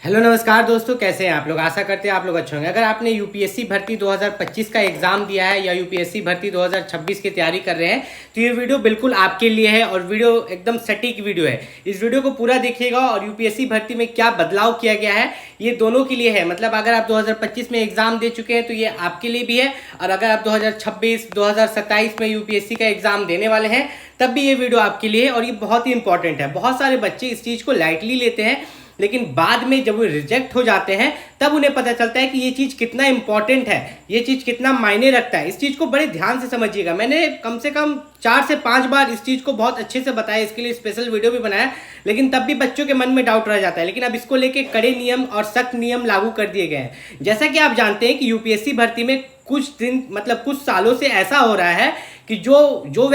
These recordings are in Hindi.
हेलो नमस्कार दोस्तों, कैसे हैं आप लोग। आशा करते हैं आप लोग अच्छे होंगे। अगर आपने यूपीएससी भर्ती 2025 का एग्जाम दिया है या यूपीएससी भर्ती 2026 की तैयारी कर रहे हैं तो ये वीडियो बिल्कुल आपके लिए है और वीडियो एकदम सटीक वीडियो है। इस वीडियो को पूरा देखिएगा और यूपीएससी भर्ती में क्या बदलाव किया गया है ये दोनों के लिए है। मतलब अगर आप 2025 में एग्जाम दे चुके हैं तो ये आपके लिए भी है, और अगर आप 2026 2027 में यूपीएससी का एग्जाम देने वाले हैं तब भी ये वीडियो आपके लिए है। और ये बहुत ही इंपॉर्टेंट है। बहुत सारे बच्चे इस चीज़ को लाइटली लेते हैं, लेकिन बाद में जब वो रिजेक्ट हो जाते हैं तब उन्हें पता चलता है कि ये चीज़ कितना इंपॉर्टेंट है, ये चीज़ कितना मायने रखता है। इस चीज़ को बड़े ध्यान से समझिएगा। मैंने कम से कम 4 से 5 बार इस चीज़ को बहुत अच्छे से बताया, इसके लिए स्पेशल वीडियो भी बनाया, लेकिन तब भी बच्चों के मन में डाउट रह जाता है। लेकिन अब इसको लेके कड़े नियम और सख्त नियम लागू कर दिए गए हैं। जैसा कि आप जानते हैं कि यूपीएससी भर्ती में कुछ दिन मतलब कुछ सालों से ऐसा हो रहा है कि जो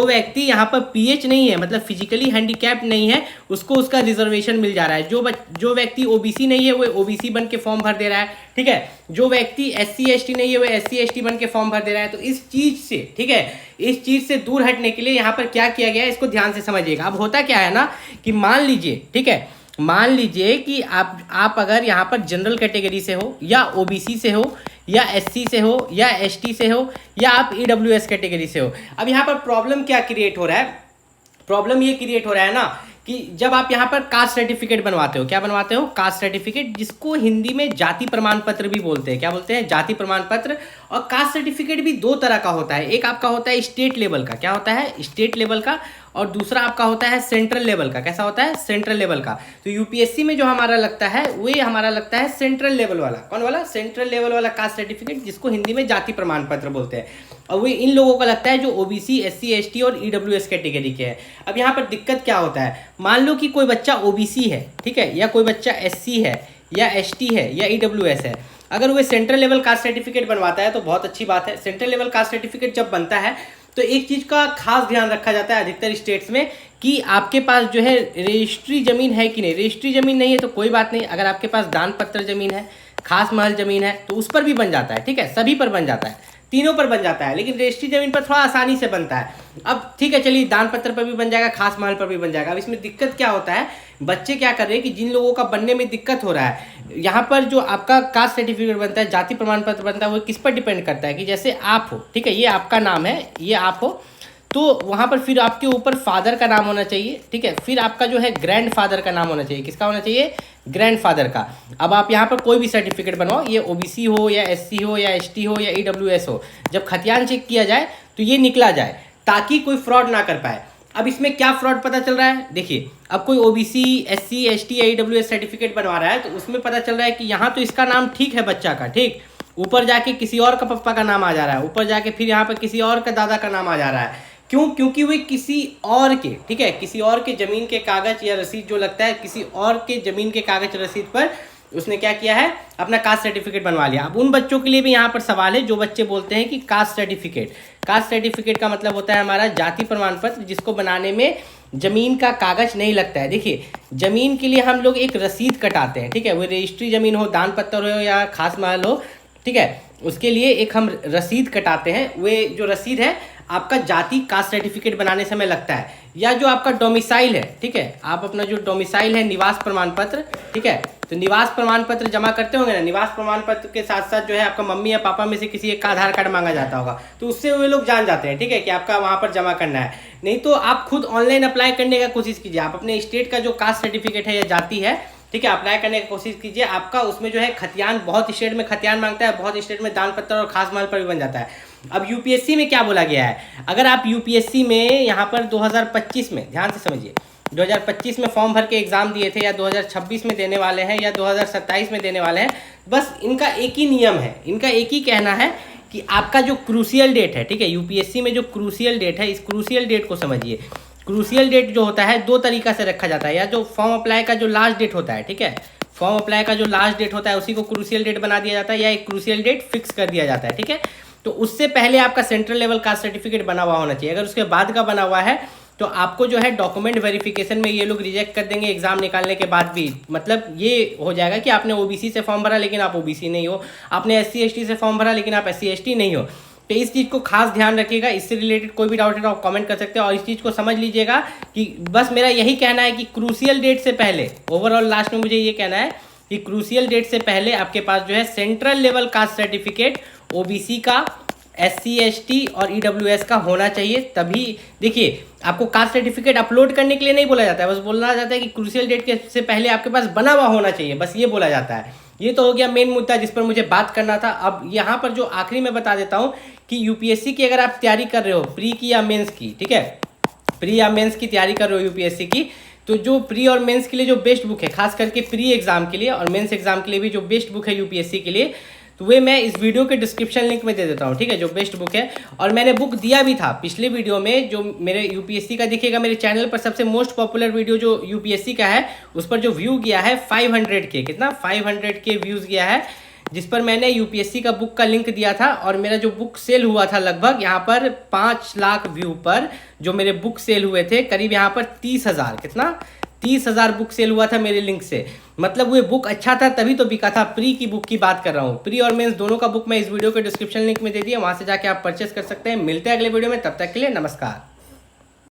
व्यक्ति यहाँ पर पीएच नहीं है, मतलब फिजिकली हैंडीकैप्ड नहीं है, उसको उसका रिजर्वेशन मिल जा रहा है। जो व्यक्ति ओबीसी नहीं है वो ओबीसी बन के फॉर्म भर दे रहा है, ठीक है। जो व्यक्ति एससी एसटी नहीं है वो एससी एसटी बन के फॉर्म भर दे रहा है। तो इस चीज़ से, ठीक है, इस चीज़ से दूर हटने के लिए यहाँ पर क्या किया गया है इसको ध्यान से समझिएगा। अब होता क्या है ना कि मान लीजिए, ठीक है, मान लीजिए कि आप अगर यहाँ पर जनरल कैटेगरी से हो या ओबीसी से हो या एससी से हो या एसटी से हो या आप ईडब्ल्यूएस कैटेगरी से हो। अब यहाँ पर प्रॉब्लम क्या क्रिएट हो रहा है, प्रॉब्लम ये क्रिएट हो रहा है ना कि जब आप यहाँ पर कास्ट सर्टिफिकेट बनवाते हो, क्या बनवाते हो, कास्ट सर्टिफिकेट, जिसको हिंदी में जाति प्रमाण पत्र भी बोलते हैं। क्या बोलते हैं, जाति प्रमाण पत्र। और कास्ट सर्टिफिकेट भी दो तरह का होता है। एक आपका होता है स्टेट लेवल का, क्या होता है, स्टेट लेवल का, और दूसरा आपका होता है सेंट्रल लेवल का। कैसा होता है, सेंट्रल लेवल का। तो यूपीएससी में जो हमारा लगता है वो हमारा लगता है सेंट्रल लेवल वाला। कौन वाला, सेंट्रल लेवल वाला कास्ट सर्टिफिकेट, जिसको हिंदी में जाति प्रमाण पत्र बोलते हैं। और वो इन लोगों का लगता है जो ओबीसी एससी एसटी और ईडब्ल्यूएस कैटेगरी के हैं। अब यहाँ पर दिक्कत क्या होता है, मान लो कि कोई बच्चा ओबीसी है, ठीक है, या कोई बच्चा एससी है या एसटी है या ईडब्ल्यूएस है। अगर वो सेंट्रल लेवल कास्ट सर्टिफिकेट बनवाता है तो बहुत अच्छी बात है। सेंट्रल लेवल कास्ट सर्टिफिकेट जब बनता है तो एक चीज़ का खास ध्यान रखा जाता है अधिकतर स्टेट्स में कि आपके पास जो है रजिस्ट्री ज़मीन है कि नहीं। रजिस्ट्री ज़मीन नहीं है तो कोई बात नहीं, अगर आपके पास दान पत्र ज़मीन है, खास महल ज़मीन है तो उस पर भी बन जाता है, ठीक है, सभी पर बन जाता है, तीनों पर बन जाता है। लेकिन रजिस्ट्री ज़मीन पर थोड़ा आसानी से बनता है। अब ठीक है, चलिए, दान पत्र पर भी बन जाएगा, खास महल पर भी बन जाएगा। अब इसमें दिक्कत क्या होता है, बच्चे क्या कर रहे हैं कि जिन लोगों का बनने में दिक्कत हो रहा है, यहाँ पर जो आपका कास्ट सर्टिफिकेट बनता है, जाति प्रमाण पत्र बनता है, वो किस पर डिपेंड करता है कि जैसे आप हो, ठीक है, ये आपका नाम है, ये आप हो, तो वहाँ पर फिर आपके ऊपर फादर का नाम होना चाहिए, ठीक है, फिर आपका जो है ग्रैंड फादर का नाम होना चाहिए। किसका होना चाहिए, ग्रैंड फादर का। अब आप यहाँ पर कोई भी सर्टिफिकेट बनवाओ, ये ओबीसी हो या एससी हो या एसटी हो या ईडब्ल्यूएस हो, जब खतियान चेक किया जाए तो ये निकला जाए ताकि कोई फ्रॉड ना कर पाए। अब इसमें क्या फ्रॉड पता चल रहा है, देखिए, अब कोई ओबीसी एससी एसटी या ईडब्ल्यूएस सर्टिफिकेट बनवा रहा है तो उसमें पता चल रहा है कि यहाँ तो इसका नाम ठीक है बच्चा का, ठीक, ऊपर जाके किसी और का पप्पा का नाम आ जा रहा है, ऊपर जाके फिर यहाँ पर किसी और का दादा का नाम आ जा रहा है। क्यों, क्योंकि वे किसी और के, ठीक है, किसी और के ज़मीन के कागज या रसीद जो लगता है, किसी और के ज़मीन के कागज रसीद पर उसने क्या किया है, अपना कास्ट सर्टिफिकेट बनवा लिया। अब उन बच्चों के लिए भी यहाँ पर सवाल है जो बच्चे बोलते हैं कि कास्ट सर्टिफिकेट का मतलब होता है हमारा जाति प्रमाण पत्र, जिसको बनाने में ज़मीन का कागज नहीं लगता है। देखिए, ज़मीन के लिए हम लोग एक रसीद कटाते हैं, ठीक है, वो रजिस्ट्री ज़मीन हो, दान पत्र हो या खास महल हो, ठीक है, उसके लिए एक हम रसीद कटाते हैं। वे जो रसीद है आपका जाति कास्ट सर्टिफिकेट बनाने समय लगता है। या जो आपका डोमिसाइल है, ठीक है, आप अपना जो डोमिसाइल है, निवास प्रमाण पत्र, ठीक है, तो निवास प्रमाण पत्र जमा करते होंगे ना, निवास प्रमाण पत्र के साथ साथ जो है आपका मम्मी या पापा में से किसी एक का आधार कार्ड मांगा जाता होगा, तो उससे वे लोग जान जाते हैं, ठीक है, कि आपका वहाँ पर जमा करना है। नहीं तो आप खुद ऑनलाइन अप्लाई करने का कोशिश कीजिए। आप अपने स्टेट का जो कास्ट सर्टिफिकेट है या जाति है, ठीक है, अप्लाई करने की कोशिश कीजिए। आपका उसमें जो है खतियान, बहुत स्टेट में खतियान मांगता है, बहुत स्टेट में दान पत्र और खास महल पर भी बन जाता है। अब यूपीएससी में क्या बोला गया है, अगर आप यूपीएससी में यहाँ पर 2025 में, ध्यान से समझिए, 2025 में फॉर्म भर के एग्जाम दिए थे या 2026 में देने वाले हैं या 2027 में देने वाले हैं, बस इनका एक ही नियम है, इनका एक ही कहना है कि आपका जो क्रूशियल डेट है, ठीक है, यूपीएससी में जो क्रूशियल डेट है, इस क्रूशियल डेट को समझिए। क्रूशियल डेट जो होता है दो तरीका से रखा जाता है, या जो फॉर्म अप्लाई का जो लास्ट डेट होता है, ठीक है, फॉर्म अप्लाई का जो लास्ट डेट होता है उसी को क्रूशियल डेट बना दिया जाता है, या एक क्रूशियल डेट फिक्स कर दिया जाता है, ठीक है। तो उससे पहले आपका सेंट्रल लेवल कास्ट सर्टिफिकेट बना हुआ होना चाहिए। अगर उसके बाद का बना हुआ है तो आपको जो है डॉक्यूमेंट वेरिफिकेशन में ये लोग रिजेक्ट कर देंगे एग्जाम निकालने के बाद भी। मतलब ये हो जाएगा कि आपने ओबीसी से फॉर्म भरा लेकिन आप ओबीसी नहीं हो, आपने एससी एसटी से फॉर्म भरा लेकिन आप एससी एसटी नहीं हो। तो इस चीज़ को खास ध्यान रखिएगा। इससे रिलेटेड कोई भी डाउट है तो आप कमेंट कर सकते हैं। और इस चीज़ को समझ लीजिएगा कि बस मेरा यही कहना है कि क्रूशियल डेट से पहले, ओवरऑल लास्ट में मुझे ये कहना है कि क्रूशियल डेट से पहले आपके पास जो है central level caste certificate OBC का, SC ST और EWS का होना चाहिए। तभी देखिए, आपको कास्ट सर्टिफिकेट अपलोड करने के लिए नहीं बोला जाता है, बस बोलना जाता है कि क्रूशियल डेट के से पहले आपके पास बना हुआ होना चाहिए, बस ये बोला जाता है। ये तो हो गया मेन मुद्दा जिस पर मुझे बात करना था। अब यहाँ पर जो आखिरी में बता देता हूँ कि यूपीएससी की अगर आप तैयारी कर रहे हो, प्री की या मेंस की, ठीक है, प्री या मेंस की तैयारी कर रहे हो यूपीएससी की, तो जो प्री और मेंस के लिए जो बेस्ट बुक है, खास करके प्री एग्जाम के लिए और मेंस एग्जाम के लिए भी जो बेस्ट बुक है यूपीएससी के लिए, तो वे मैं इस वीडियो के डिस्क्रिप्शन लिंक में दे देता हूँ, ठीक है, जो बेस्ट बुक है। और मैंने बुक दिया भी था पिछले वीडियो में, जो मेरे यूपीएससी का देखिएगा मेरे चैनल पर सबसे मोस्ट पॉपुलर वीडियो जो यूपीएससी का है, उस पर जो व्यू गया है 500 के, कितना 500 के व्यूज़ गया है, जिस पर मैंने यूपीएससी का बुक का लिंक दिया था। और मेरा जो बुक सेल हुआ था लगभग यहाँ पर 5 लाख व्यू पर जो मेरे बुक सेल हुए थे, करीब यहाँ पर 30,000, कितना 30,000 बुक सेल हुआ था मेरे लिंक से। मतलब वो बुक अच्छा था तभी तो बिका था। प्री की बुक की बात कर रहा हूँ, प्री और मेंस दोनों का बुक मैं इस वीडियो के डिस्क्रिप्शन लिंक में दे दिया, वहाँ से जाके आप परचेस कर सकते हैं। मिलते हैं अगले वीडियो में, तब तक के लिए नमस्कार।